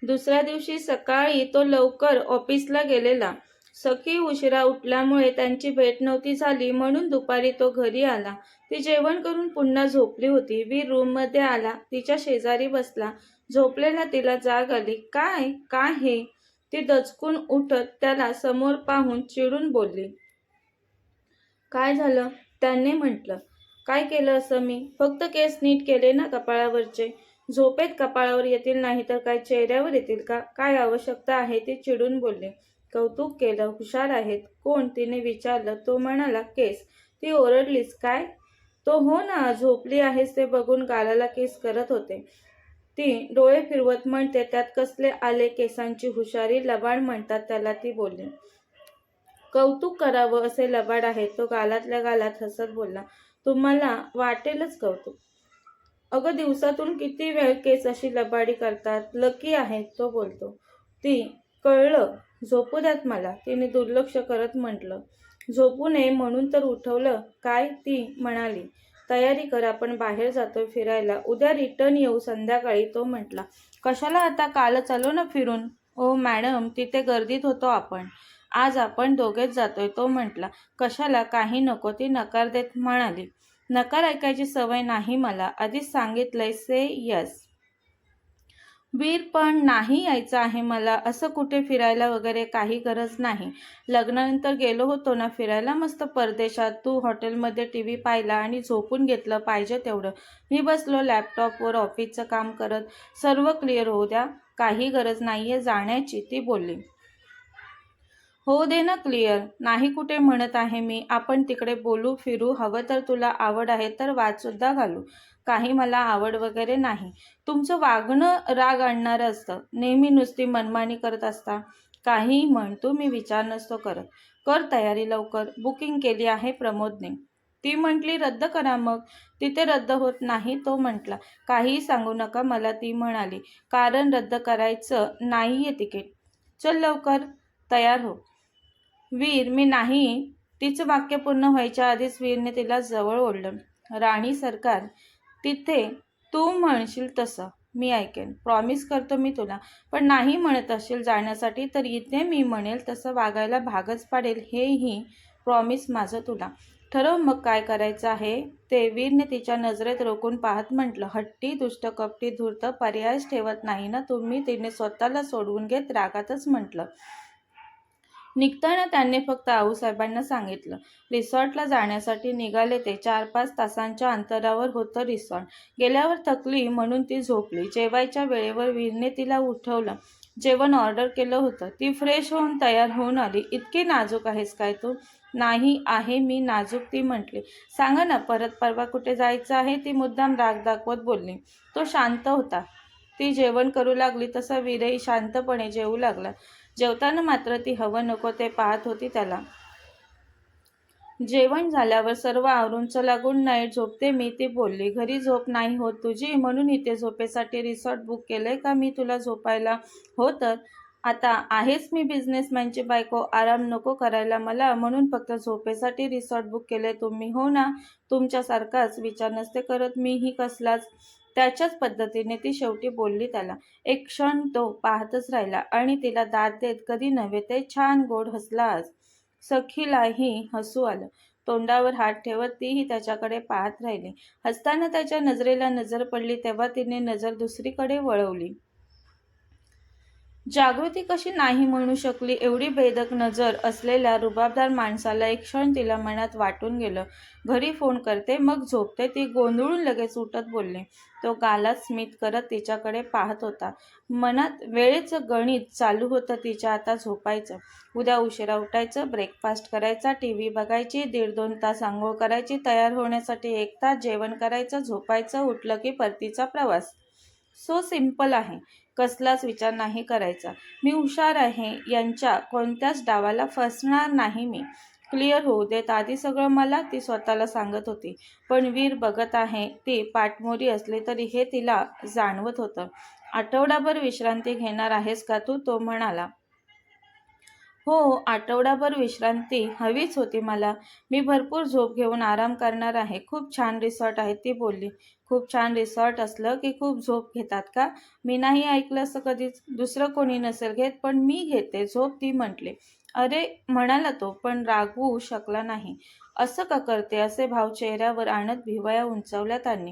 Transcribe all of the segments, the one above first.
दुसऱ्या दिवशी सकाळी तो लवकर ऑफिसला गेलेला. सखी उशिरा उठल्यामुळे त्यांची भेट नव्हती झाली, म्हणून दुपारी तो घरी आला. ती जेवण करून पुन्हा झोपली होती. वीर रूममध्ये आला, तिच्या शेजारी बसला. झोपलेला तिला जाग आली. काय काय हे? ती दचकून उठत त्याला समोर पाहून चिडून बोलली. काय झालं? त्याने म्हटलं. काय केलं असं मी? फक्त केस नीट केले ना कपाळावरचे. झोपेत कपाळावर येतील नाही तर काय चेहऱ्यावर येतील का? काय आवश्यकता आहे? ती चिडून बोलली. कौतुक केलं, हुशार आहेत. कोण? तिने विचारलं. तो म्हणाला, केस. ती ओरडलीस काय? तो हो ना, झोपली आहेस ते बघून गालाला किस करत होते. ती डोळे फिरवत म्हणते, त्यात कसले आले केसांची हुशारी? लबाड म्हणतात त्याला, ती बोलली. कौतुक करावं असे लबाड आहे. तो गालातल्या गालात हसत बोलला. तुम्हाला वाटेलच कौतुक. अगं दिवसातून किती वेळ केस अशी लबाडी करतात. लकी आहे, तो बोलतो. ती कळलं, झोपू द्यात मला, तिने दुर्लक्ष करत म्हटलं. झोपू नये म्हणून तर उठवलं. काय? ती म्हणाली. तयारी कर, आपण बाहेर जातोय फिरायला. उद्या रिटर्न येऊ संध्याकाळी, तो म्हटला. कशाला आता? कालच आलो ना फिरून. ओ मॅडम, तिथे गर्दीत होतो आपण. आज आपण दोघेच जातोय, तो म्हटला. कशाला? काही नको, ती नकार देत म्हणाली. नकार ऐकायची सवय नाही मला, आधीच सांगितलंय. से यस. वीर, पण नाही यायचं आहे मला. असं कुठे फिरायला वगैरे काही गरज नाही. लग्नानंतर गेलो होतो ना फिरायला मस्त परदेशात. तू हॉटेलमध्ये टीव्ही पाहिला आणि झोपून घेतलं पाहिजे तेवढं. मी बसलो लॅपटॉपवर ऑफिसचं काम करत. सर्व क्लिअर होऊ द्या, काही गरज नाहीये जाण्याची, ती बोलली. हो दे ना क्लिअर. नाही कुठे म्हणत आहे मी. आपण तिकडे बोलू फिरू. हवं तर तुला आवड आहे तर वादसुद्धा घालू. काही मला आवड वगैरे नाही. तुमचं वागणं राग आणणारं असतं. नेहमी नुसती मनमानी करत असता. काहीही म्हण तू, मी विचार नसतो करत. कर तयारी लवकर. बुकिंग केली आहे प्रमोदने. ती म्हटली, रद्द करा मग. तिथे रद्द होत नाही, तो म्हटला. काहीही सांगू नका मला, ती म्हणाली. कारण रद्द करायचं नाहीये तिकीट. चल लवकर तयार हो. वीर, मी नाही. तिचं वाक्य पूर्ण व्हायच्या आधीच वीरने तिला जवळ ओढलं. राणी सरकार, तिथे तू म्हणशील तसं मी ऐकेन. प्रॉमिस करतो मी तुला. पण नाही म्हणत असशील जाण्यासाठी तर इथे मी म्हणेल तसं वागायला भागच पाडेल. हेही प्रॉमिस माझं तुला. ठरव मग काय करायचं आहे ते. वीरने तिच्या नजरेत रोखून पाहत म्हटलं. हट्टी, दुष्ट, कपटी, धूर्त, पर्यायच ठेवत नाही ना तुम्ही, तिने स्वतःला सोडवून घेत रागातच म्हटलं. निघताना त्यांनी फक्त आऊसाहेबांना सांगितलं. रिसॉर्टला जाण्यासाठी निघाले ते. 4-5 तासांच्या अंतरावर होतं रिसॉर्ट. गेल्यावर थकली म्हणून ती झोपली. जेवायच्या वेळेवर वीरने तिला उठवलं. जेवण ऑर्डर केलं होतं. ती फ्रेश होऊन तयार होऊन आली. इतकी नाजूक आहेस काय तू? नाही आहे मी नाजूक, ती म्हटली. सांगा ना, परत परवा कुठे जायचं आहे, ती मुद्दाम राग दाखवत बोलली. तो शांत होता. ती जेवण करू लागली तसा वीरही शांतपणे जेवू लागला. जेवताना मात्र ती हवं नको ते पाहत होती त्याला. जेवण झाल्यावर सर्व आवरून चला गुड नाईट, झोपते मी, ती बोलली. घरी झोप नाही होत तुझी म्हणून इथे झोपेसाठी रिसॉर्ट बुक केलंय का मी तुला झोपायला? हो तर आता आहेच मी बिझनेसमॅनची बायको. आराम नको करायला मला म्हणून फक्त झोपेसाठी रिसॉर्ट बुक केलंय तुम्ही, हो ना? तुमच्यासारखाच विचार नसते करत मीही कसलाच. त्याच्याच पद्धतीने ती शेवटी बोलली त्याला. एक क्षण तो पाहतच राहिला आणि तिला दाद देत कधी नव्हे ते छान गोड हसला आज. सखीलाही हसू आलं. तोंडावर हात ठेवत तीही त्याच्याकडे पाहत राहिली. हसताना त्याच्या नजरेला नजर पडली तेव्हा तिने नजर दुसरीकडे वळवली. जागृती कशी नाही म्हणू शकली? एवढी भेदक नजर असलेल्या रुबाबदार माणसाला एक क्षण तिला मनात वाटून गेलं. घरी फोन करते मग झोपते, ती गोंधळून लगेच उठत बोलली. तो गालात स्मित करत तिच्याकडे पाहत होता. मनात वेळेचं गणित चालू होतं तिच्या. आता झोपायचं. उद्या उशिरा उठायचं, ब्रेकफास्ट करायचा, टीव्ही बघायची, 1.5-2 तास आंघोळ करायची, तयार होण्यासाठी 1 तास, जेवण करायचं, झोपायचं, उठलं की परतीचा प्रवास. सो सिंपल आहे. कसलाच विचार नाही करायचा. मी हुशार आहे, यांच्या कोणत्याच डावाला फसणार नाही मी. क्लिअर होऊ देत आधी सगळं मला, ती स्वतःला सांगत होती. पण वीर बघत आहे. ती पाठमोरी असली तरी हे तिला जाणवत होतं. आठवडाभर विश्रांती घेणार आहेस का तू? तो म्हणाला. हो, आठवडाभर विश्रांती हवीच होती मला. मी भरपूर झोप घेऊन आराम करणार आहे. खूप छान रिसॉर्ट आहे, ती बोलली. खूप छान रिसॉर्ट असलं की खूप झोप घेतात का? मी नाही ऐकलं असं कधीच. दुसरं कोणी नसेल घेत, पण मी घेते झोप, ती म्हटली. अरे, म्हणाला तो, पण रागवू शकला नाही. असं का करते? असे भाव चेहऱ्यावर आणत भिवया उंचावल्या त्यांनी.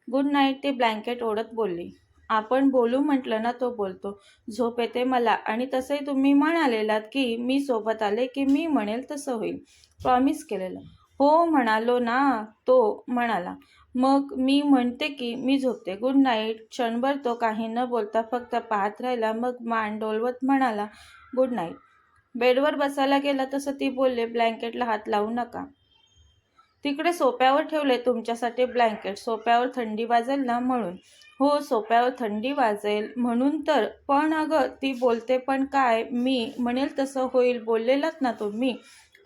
गुड नाईट, ती ब्लँकेट ओढत बोलली. आपण बोलू म्हटलं ना, तो बोलतो. झोप येते मला आणि तसंही तुम्ही म्हणालेलात की मी सोबत आले की मी म्हणेल तसं होईल. प्रॉमिस केलेलं. हो म्हणालो ना, तो म्हणाला. मग मी म्हणते की मी झोपते. Good night. क्षणभर तो काही न बोलता फक्त पाहत राहिला. मग मान डोलवत म्हणाला, गुड नाईट. बेडवर बसायला गेला तसं ती बोलले, ब्लँकेटला हात लावू नका. तिकडे सोप्यावर ठेवले तुमच्यासाठी ब्लँकेट. सोप्यावर थंडी वाजेल ना म्हणून. हो, सोप्यावर थंडी वाजेल म्हणून तर. पण अगं, ती बोलते पण काय? मी म्हणेल तसं होईल बोललेलात ना तुम्ही.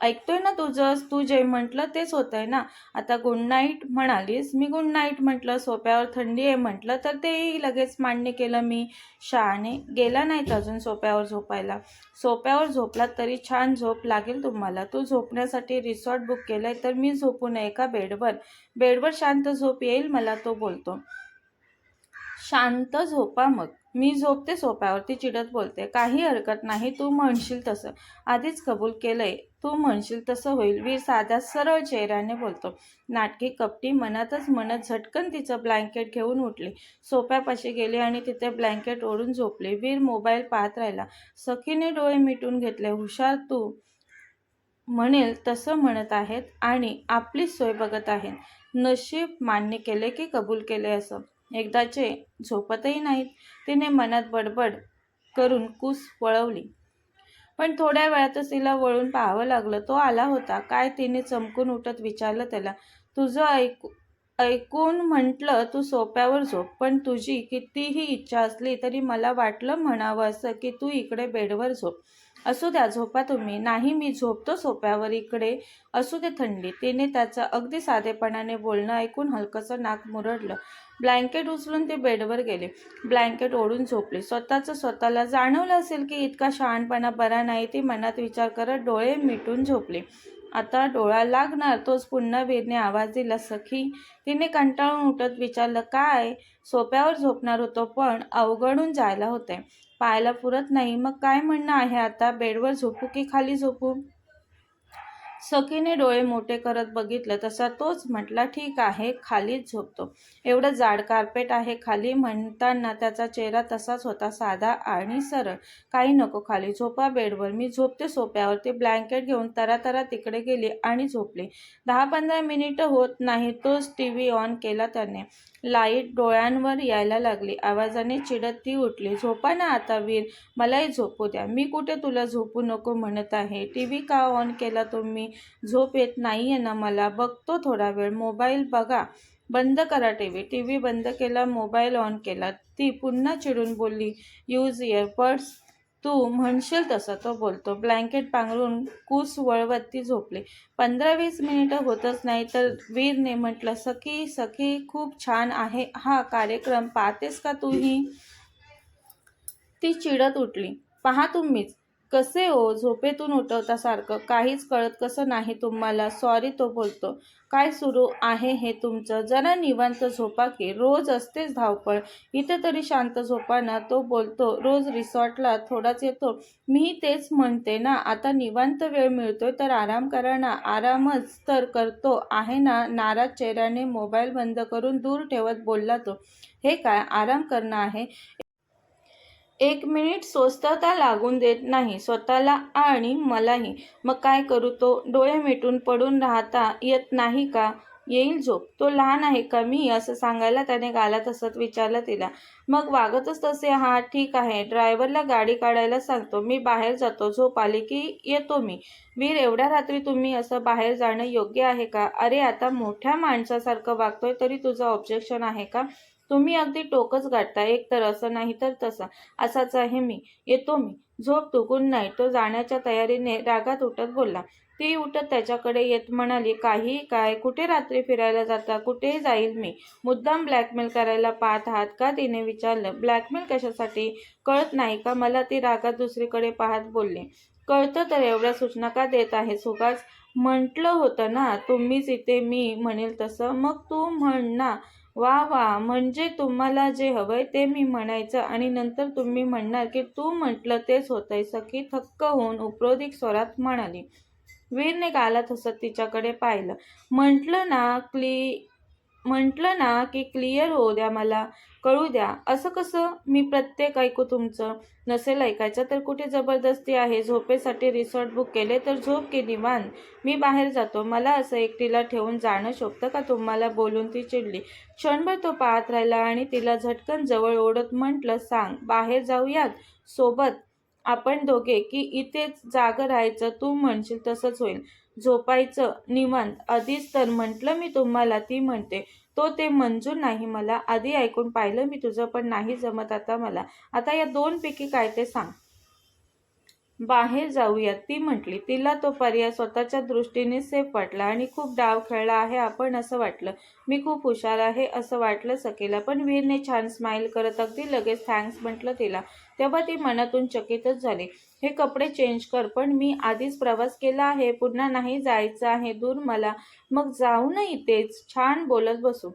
ऐकतोय ना तुझं? तू जे म्हटलं तेच होतंय ना. आता गुड नाईट म्हणालीस, मी गुड नाईट म्हटलं. सोप्यावर थंडी आहे म्हटलं तर तेही लगेच मान्य केलं मी. शहाणे. गेला नाहीत अजून सोप्यावर झोपायला. सोप्यावर झोपलात तरी छान झोप लागेल तुम्हाला. तू झोपण्यासाठी रिसॉर्ट बुक केलंय तर मी झोपू नये का बेडवर? बेडवर शांत झोप येईल मला, तो बोलतो. शांत झोपा मग. मी झोपते सोप्यावर, ती चिडत बोलते. काही हरकत नाही, तू म्हणशील तसं. आधीच कबूल केलंय. तू म्हणशील तसं होईल. वीर साध्या सरळ चेहऱ्याने बोलतो. नाटकी कपटी मनातच म्हणत झटकन तिचं ब्लँकेट घेऊन उठली. सोप्यापाशी गेली आणि तिथे ब्लँकेट ओढून झोपली. वीर मोबाईल पाहत राहिला. सखीने डोळे मिटून घेतले. हुशार, तू म्हणेल तसं म्हणत आहेत आणि आपली सोय बघत आहेत. नशीब मान्य केले की कबूल केले असं. एकदाचे झोपतही नाहीत. तिने मनात बडबड करून कूस वळवली. पण थोड्या वेळातच तिला वळून पाहावं लागलं. तो आला होता. काय? तिने चमकून उठत विचारलं त्याला. तुझं ऐकून म्हटलं तू सोप्यावर झोप. पण तुझी कितीही इच्छा असली तरी मला वाटलं म्हणावं असं की तू इकडे बेडवर झोप. असू द्या, झोपा तुम्ही. नाही, मी झोपतो सोप्यावर. इकडे असू दे थंडी. तिने त्याचं अगदी साधेपणाने बोलणं ऐकून हलकंसं नाक मुरडलं. ब्लँकेट उचलून ते बेडवर गेले. ब्लँकेट ओढून झोपली. स्वतःला जाणवलं असेल की इतका शहाणपणा बरा नाही. ती मनात विचार करत डोळे मिटून झोपली. आता डोळा लागणार. तोच पुन्हा वीरने आवाज दिला, सखी. तिने कंटाळून उठत विचारलं, काय? सोप्यावर झोपणार होतो पण अवघडून जायला होते. पाहायला पुरत नाही. मग काय म्हणणं आहे आता? बेडवर झोपू की खाली झोपू? सखीने डोळे मोठे करत बघितलं तसा तोच म्हटला, ठीक आहे, खालीच झोपतो. एवढं जाड कार्पेट आहे खाली. म्हणताना त्याचा चेहरा तसाच होता, साधा आणि सरळ. काही नको खाली. झोपा बेडवर. मी झोपते सोप्यावर. ती ब्लँकेट घेऊन तरातरा तिकडे गेली आणि झोपली. 10-15 मिनिटं होत नाही तोच टीव्ही ऑन केला त्याने. लाईट डोळ्यांवर यायला लागली. आवाजाने चिडत ती उठली. झोपा ना आता वीर. मलाही झोपू द्या. मी कुठे तुला झोपू नको म्हणत आहे. टीव्ही का ऑन केला तुम्ही? झोप येत नाहीये ना मला. बघतो थोडा वेळ. मोबाईल बघा. बंद करा टीव्ही. टीव्ही बंद केला, मोबाईल ऑन केला. ती पुन्हा चिडून बोलली, यूज इयरबड्स. तू म्हणशील तसं, तो बोलतो. ब्लँकेट पांघरून कूस वळवत ती झोपली. 15-20 मिनिटं होतच नाही तर वीरने म्हटलं, सखी सखी, खूप छान आहे हा कार्यक्रम. पाहतेस का तूही? ती चिडत उठली. पहा तुम्हीच. कसे हो, झोपेतून उठवता सारखं. काहीच कळत कसं नाही तुम्हाला? सॉरी, तो बोलतो. काय सुरू आहे हे तुमचं? जरा निवांत झोपा की. रोज असतेच धावपळ. इथे तरी शांत झोपा ना, तो बोलतो. रोज रिसॉर्टला थोडाच येतो. मी तेच म्हणते ना, आता निवांत वेळ मिळतोय तर आराम करा ना. आरामच तर करतो आहे ना. नाराज चेहऱ्याने मोबाईल बंद करून दूर ठेवत बोलला तो. हे काय आराम करणं आहे? 1 मिनिट स्वस्थता लागून देत नाही स्वतःला आणि मलाही. मग काय करू? तो डोळे मिटून पडून राहता येत नाही का? येईल झोप. तो लहान आहे का मी? असं सांगायला त्याने गालात हसत विचारलं तिला. मग वागतच तसे आहात. ठीक आहे, ड्रायव्हरला गाडी काढायला सांगतो. मी बाहेर जातो. झोप आली की येतो मी. वीर, एवढ्या रात्री तुम्ही असं बाहेर जाणं योग्य आहे का? अरे, आता मोठ्या माणसासारखं वागतोय तरी तुझं ऑब्जेक्शन आहे का? तुम्ही अगदी टोकच गाठता. एक तर असं, नाही तर तसं. असाच आहे मी. येतो मी. झोप तू. Good night. तो जाण्याच्या तयारीने रागात उठत बोलला. ती उठत त्याच्याकडे येत म्हणाली, काही काय? कुठे रात्री फिरायला जाता? कुठे जाईल मी? मुद्दाम ब्लॅकमेल करायला पाहत आहात का? तिने विचारलं. ब्लॅकमेल कशासाठी? कळत नाही का मला? ती रागात दुसरीकडे पाहत बोलली. कळतं तर एवढ्या सूचना का देत आहेस उगाच? म्हटलं होतं ना तुम्हीच इथे मी म्हणेल तसं. मग तू म्हण ना. वा वा, म्हणजे तुम्हाला जे हवंय ते मी म्हणायचं आणि नंतर तुम्ही म्हणणार की तू म्हटलं तेच होतंय, सखी थक्क होऊन उपरोधिक स्वरात म्हणाली. वीरने गालात हसत तिच्याकडे पाहिलं. म्हटलं ना की क्लिअर होऊ द्या, मला कळू द्या. असं कसं? मी प्रत्येक ऐकू तुमचं? नसेल ऐकायचं तर कुठे जबरदस्ती आहे? झोपेसाठी रिसॉर्ट बुक केले तर झोप की निवांत. मी बाहेर जातो. मला असं एकटीला ठेवून जाणं शोभतं का तुम्हाला? बोलून ती चिडली. क्षणभर तो पाहत राहिला आणि तिला झटकन जवळ ओढत म्हटलं, सांग, बाहेर जाऊयात सोबत आपण दोघे की इथेच जागं राहायचं? तू म्हणशील तसंच होईल. झोपायचं निवांत. आधीच तर म्हटलं मी तुम्हाला, ती म्हणते. तो ते मंजूर नाही मला. आधी ऐकून पाहिलं मी तुझं, पण नाही जमत आता मला. आता या दोनपैकी काय ते सांग. बाहेर जाऊयात, ती म्हटली. तिला तो पर्याय स्वतःच्या दृष्टीने सेफ वाटला आणि खूप डाव खेळला आहे आपण असं वाटलं. मी खूप हुशार आहे असं वाटलं सखीला. पण वीरने छान स्माईल करत अगदी लगेच थँक्स म्हटलं तिला. तेव्हा ती मनातून चकितच झाली. हे कपडे चेंज कर, पण मी आधीच प्रवास केला आहे, पुन्हा नाही जायचं आहे दूर मला. मग जाऊ ना इथेच, छान बोलत बसू.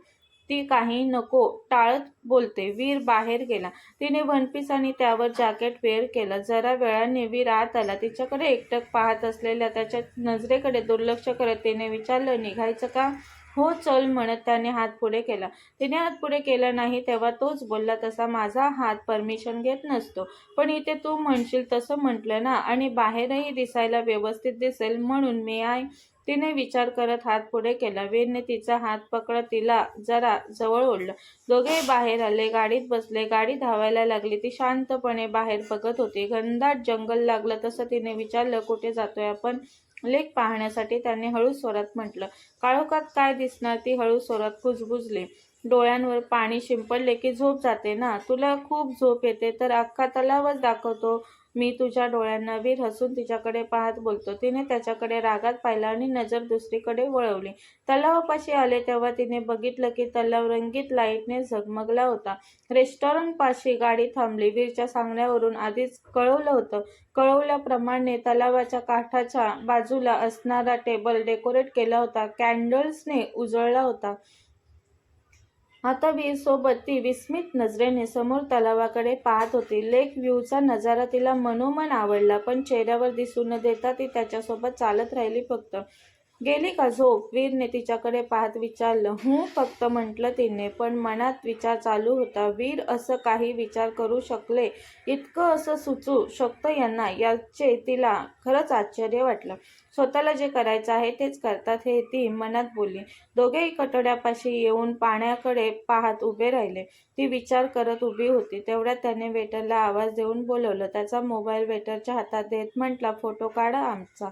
ती काही नको टाळत बोलते. वीर बाहेर गेला. तिने वनपीस आणि त्यावर जॅकेट वेअर केलं. जरा वेळाने वीर आत आला. तिच्याकडे एकटक पाहत असलेल्या त्याच्या नजरेकडे दुर्लक्ष करत तिने विचारलं, निघायचं का? हो चल म्हणत त्याने हात पुढे केला. तिने हात पुढे केला नाही तेव्हा तोच बोलला, तसा माझा हात परमिशन घेत नसतो, पण इथे तू म्हणशील तसं म्हटलं ना, आणि बाहेरही दिसायला व्यवस्थित दिसेल म्हणून मी आय. तिने विचार करत हात पुढे केला. वीरने तिचा हात पकडत तिला जरा जवळ ओढलं. दोघेही बाहेर आले. गाडीत बसले. गाडी धावायला लागली. ती शांतपणे बाहेर बघत होती. घनदाट जंगल लागलं तसं. तिने विचारलं, कुठे जातोय आपण? लेक पाहण्यासाठी, त्याने हळू स्वरात म्हटलं. काळोखात काय दिसणार? ती हळू स्वरात कुजबुजली. डोळ्यांवर पाणी शिंपडले की झोप जाते ना. तुला खूप झोप येते तर अख्खा तलावच दाखवतो मी तुझ्या डोळ्यांना. वीर हसून तिच्याकडे पाहत बोलतो. तिने त्याच्याकडे रागात पाहिलं आणि नजर दुसरीकडे वळवली. तलावापाशी आले तेव्हा तिने बघितलं की तलाव रंगीत लाईटने झगमगला होता. रेस्टॉरंटपाशी गाडी थांबली. वीरच्या सांगण्यावरून आधीच कळवलं होतं. कळवल्याप्रमाणे तलावाच्या काठाच्या बाजूला असणारा टेबल डेकोरेट केला होता. कॅन्डल्सने उजळला होता. आता वीरसोबत ती विस्मित नजरेने समोर तलावाकडे पाहत होती. लेक व्ह्यूचा नजारा तिला मनोमन आवडला, पण चेहऱ्यावर दिसू न देता ती त्याच्यासोबत चालत राहिली. फक्त गेली का झोप? वीरने तिच्याकडे पाहत विचारलं. फक्त म्हटलं तिने, पण मनात विचार चालू होता. वीर असं काही विचार करू शकले, इतकं असं सुचू शकतं यांना, याचे तिला खरंच आश्चर्य वाटलं. स्वतःला जे करायचं आहे तेच करतात हे ती मनात बोलली. दोघेही कठड्यापाशी येऊन पाण्याकडे पाहत उभे राहिले. ती विचार करत उभी होती. तेवढ्यात त्याने वेटरला आवाज देऊन बोलवलं. त्याचा मोबाईल वेटरच्या हातात देत म्हटला, फोटो काढा आमचा.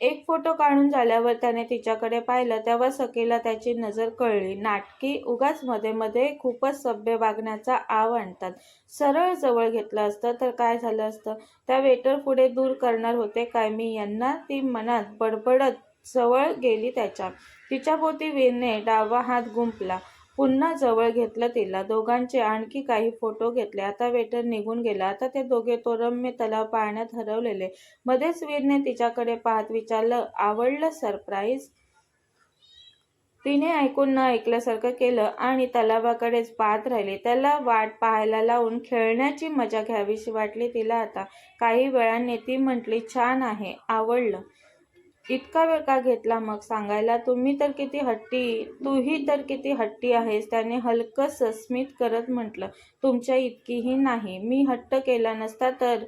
एक फोटो काढून झाल्यावर त्याने तिच्याकडे पाहिलं तेव्हा सखीला त्याची नजर कळली. नाटकी, उगाच मध्ये मध्ये खूपच सभ्य वागण्याचा आव आणतात. सरळ जवळ घेतलं असतं तर काय झालं असतं? त्या वेटर पुढे दूर करणार होते काय मी यांना? ती मनात बडबडत जवळ गेली त्याच्या. तिच्याभोवती वीरने डावा हात गुंफला. पुन्हा जवळ घेतलं तिला. दोघांचे आणखी काही फोटो घेतले. आता वेटर निघून गेला. आता ते दोघे तो रम्य तलाव पाहण्यात हरवलेले. मध्येच वीरने तिच्याकडे पाहत विचारलं, आवडलं सरप्राईज? तिने ऐकून न ऐकल्यासारखं केलं आणि तलावाकडेच पाहत राहिली. त्याला वाट पाहायला लावून खेळण्याची मजा घ्यावीशी वाटली तिला आता. काही वेळाने ती म्हटली, छान आहे, आवडलं. इतका वेळ का घेतला मग सांगायला? तूही तर किती हट्टी आहेस. त्याने हलकंसं स्मित करत म्हटलं. तुमच्या इतकीही नाही. मी हट्ट केला नसता तर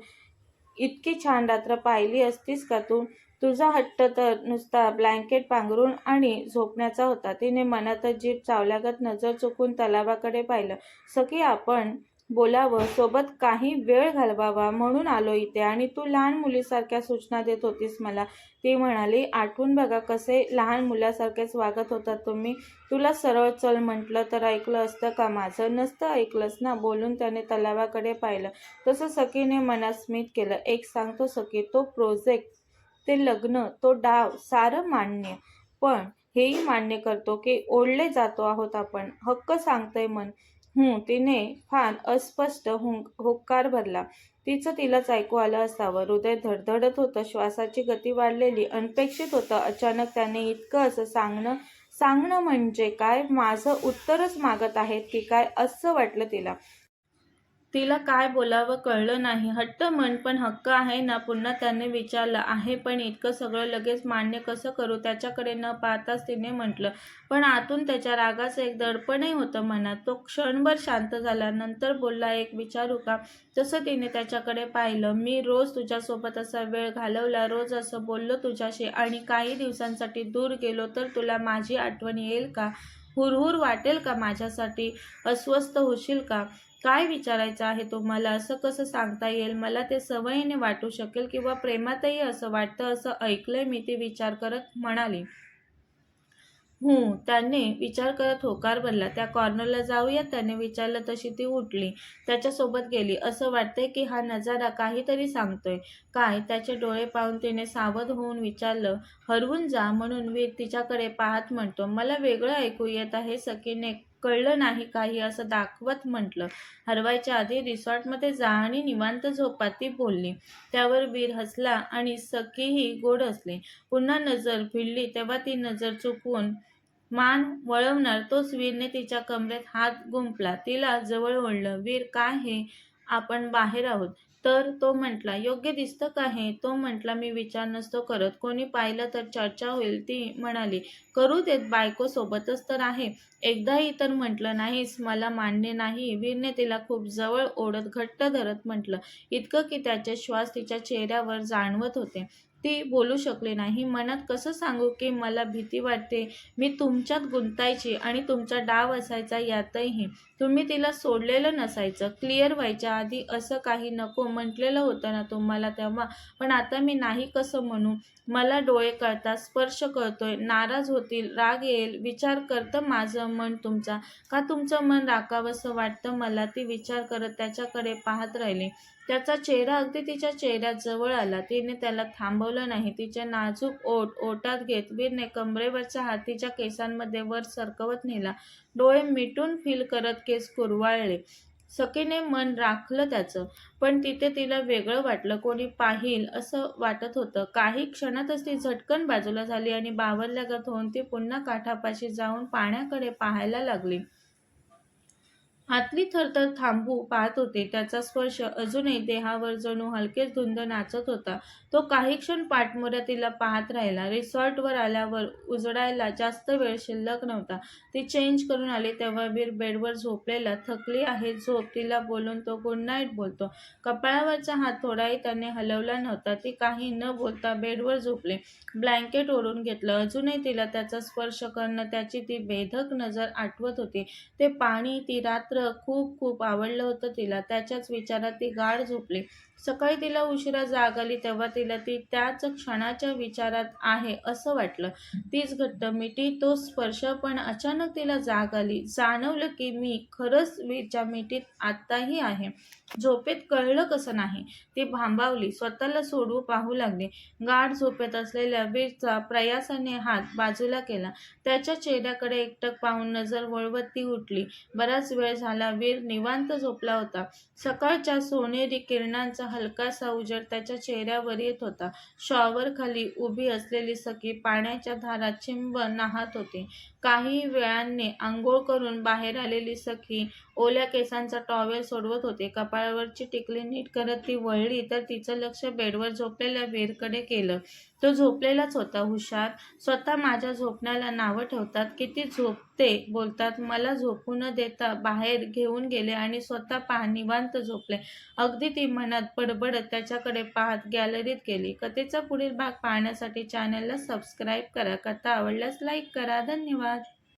इतकी छान रात्र पाहिली असतीस का तू? तुझा हट्ट तर नुसता ब्लँकेट पांघरून आणि झोपण्याचा होता. तिने मनातच जीभ चावल्यागत नजर चुकून तलावाकडे पाहिलं. सखी, आपण बोलावं, सोबत काही वेळ घालवावा म्हणून आलो इथे, आणि तू लहान मुलीसारख्या सूचना देत होतीस मला. ती म्हणाली, आठवून बघा कसे लहान मुलासारखेच वागत होता तुम्ही. तुला सरळ चल म्हटलं तर ऐकलं असतं का माझं? नसतं ऐकलंस ना. बोलून त्याने तलावाकडे पाहिलं. तसं सखीने मनात स्मित केलं. एक सांगतो सखी, तो प्रोजेक्ट, ते लग्न, तो डाव, सारं मान्य. पण हेही मान्य करतो की ओढले जातो आहोत आपण. हक्क सांगतंय मन. तिने फार अस्पष्ट होकार भरला. तिचं तिलाच ऐकू आलं असावं. हृदय धडधडत होतं, श्वासाची गती वाढलेली अनपेक्षित होतं. अचानक त्याने इतकं असं सांगणं म्हणजे काय? माझं उत्तरच मागत आहेत की काय असं वाटलं तिला. तिला काय बोलावं कळलं नाही. हट्ट म्हण, पण हक्क आहे ना? पुन्हा त्याने विचारलं. आहे, पण इतकं सगळं लगेच मान्य कसं करू? त्याच्याकडे न पाहताच तिने म्हटलं. पण आतून त्याच्या रागाचं एक दडपणही होतं मनात. तो क्षणभर शांत झाला. नंतर बोलला, एक विचारू का? तसं तिने त्याच्याकडे पाहिलं. मी रोज तुझ्यासोबत असा वेळ घालवला, रोज असं बोललो तुझ्याशी, आणि काही दिवसांसाठी दूर गेलो तर तुला माझी आठवण येईल का? हुरहुर वाटेल का माझ्यासाठी? अस्वस्थ होशील का? काय विचारायचं आहे तुम्हाला? असं कसं सांगता येईल? मला ते सवयीने वाटू शकेल किंवा प्रेमातही असं वाटतं असं ऐकलंय मी. ती विचार करत म्हणाली. त्याने विचार करत होकार भरला. त्या कॉर्नरला जाऊयात? त्याने विचारलं तशी ती उठली. त्याच्यासोबत गेली. असं वाटतंय की हा नजारा काहीतरी सांगतोय. काय? त्याचे डोळे पाहून तिने सावध होऊन विचारलं. हरवून जा म्हणून वीर तिच्याकडे पाहत म्हणतो. मला वेगळं ऐकू येत आहे सकीने. कळलं नाही काही असं दाखवत म्हटलं. हरवायच्या आधी रिसॉर्टमध्ये जा आणि निवांत झोपा, ती बोलली. त्यावर वीर हसला आणि सखीही गोड हसली. पुन्हा नजर भिडली तेव्हा ती नजर चुकवून मान वळवणार तोच वीरने तिच्या कमरेत हात गुंफला. तिला जवळ ओढलं. वीर, काय हे? आपण बाहेर आहोत. तर तो म्हटला. योग्य दिसतं का हे? तो म्हटला. मी विचार नसतो करत. कोणी पाहिलं तर चर्चा होईल. ती म्हणाली. करू देत, बायको सोबतच तर आहे. एकदाही तर म्हटलं नाहीस मला मान्य नाही. वीरने तिला खूप जवळ ओढत घट्ट धरत म्हटलं. इतकं की त्याचे श्वास तिच्या चेहऱ्यावर जाणवत होते. ती बोलू शकली नाही. मनात कसं सांगू की मला भीती वाटते. मी तुमच्यात गुंतायची आणि तुमचा डाव असायचा यातही. तुम्ही तिला सोडलेलं नसायचं. क्लिअर व्हायच्या आधी असं काही नको म्हटलेलं होतं ना तुम्हाला तेव्हा. पण आता मी नाही कसं म्हणू? मला डोळे कळतात, स्पर्श कळतोय. नाराज होतील, राग येईल. विचार करतं माझं मन तुमचा. का तुमचं मन राखावंसं वाटतं मला? ती विचार करत त्याच्याकडे पाहत राहिली. त्याचा चेहरा अगदी तिच्या चेहऱ्याजवळ आला. तिने त्याला थांबवलं नाही. तिचे नाजूक ओठ ओठात घेत वीरने कमरेवरचा हात तिच्या केसांमध्ये वर सरकवत नेला. डोळे मिटून फील करत केस कुरवाळले. सकीने मन राखलं त्याचं, पण तिथे तिला वेगळं वाटलं. कोणी पाहील असं वाटत होतं. काही क्षणातच ती झटकन बाजूला झाली आणि बावरल्यागत होऊन ती पुन्हा काठापाशी जाऊन पाण्याकडे पाहायला लागली. आतली थरथर थांबू पाहत होते. त्याचा स्पर्श अजूनही देहावर जणू हलकेच धुंद नाचत होता. तो काही क्षण पाठमोऱ्या तिला पाहत राहिला. रिसॉर्टवर आल्यावर उजडायला जास्त वेळ शिल्लक नव्हता. ती चेंज करून आली तेव्हा वीर बेडवर झोपलेला. थकली आहे झोप, तिला बोलून तो गुड नाईट बोलतो. कपाळावरचा हात थोडाही त्याने हलवला नव्हता. ती काही न बोलता बेडवर झोपली. ब्लँकेट ओढून घेतलं. अजूनही तिला त्याचा स्पर्श करणं, त्याची ती बेधक नजर आठवत होती. ते पाणी, ती रात्र खूप खूप आवडलं होतं तिला. त्याच्याच विचारात ती गाढ झोपली. सकाळी तिला उशिरा जाग आली तेव्हा तिला ती त्याच क्षणाच्या विचारात आहे असं वाटलं. तीच घट्ट मिठी, तो स्पर्श. पण अचानक तिला जाग आली. जाणवलं की मी खरंच वीरच्या मिठीत आत्ताही आहे. झोपेत कळलं कसं नाही. ती भांबावली. स्वतःला सोडवू पाहू लागली. गाढ झोपेत असलेल्या वीरचा प्रयासाने हात बाजूला केला. त्याच्या चेहऱ्याकडे एकटक पाहून नजर वळवत ती उठली. बराच वेळ झाला वीर निवांत झोपला होता. सकाळच्या सोनेरी किरणांचा हलकासा उजेड त्याच्या चेहऱ्यावर येत होता. शॉवरखाली उभी असलेली सखी पाण्याच्या धारात चिंब न्हात होती. काही वेळाने आंघोळ करून बाहेर आलेली सखी ओल्या केसांचा टॉवेल सोडवत होती. कपाळावरची टिकली नीट करत ती वळली तर तिचं लक्ष बेडवर झोपलेल्या वीरकडे गेलं. तो झोपलेलाच होता. हुशार. स्वतः माझ्या झोपण्याला नावं ठेवतात. किती झोपते बोलतात. मला झोपू न देता बाहेर घेऊन गेले आणि स्वतः निवांत झोपले. अगदी ती मनात बडबडत त्याच्याकडे पाहत गॅलरीत गेली. कथेचा पुढील भाग पाहण्यासाठी चॅनलला सबस्क्राईब करा. कथा आवडल्यास लाईक करा. धन्यवाद.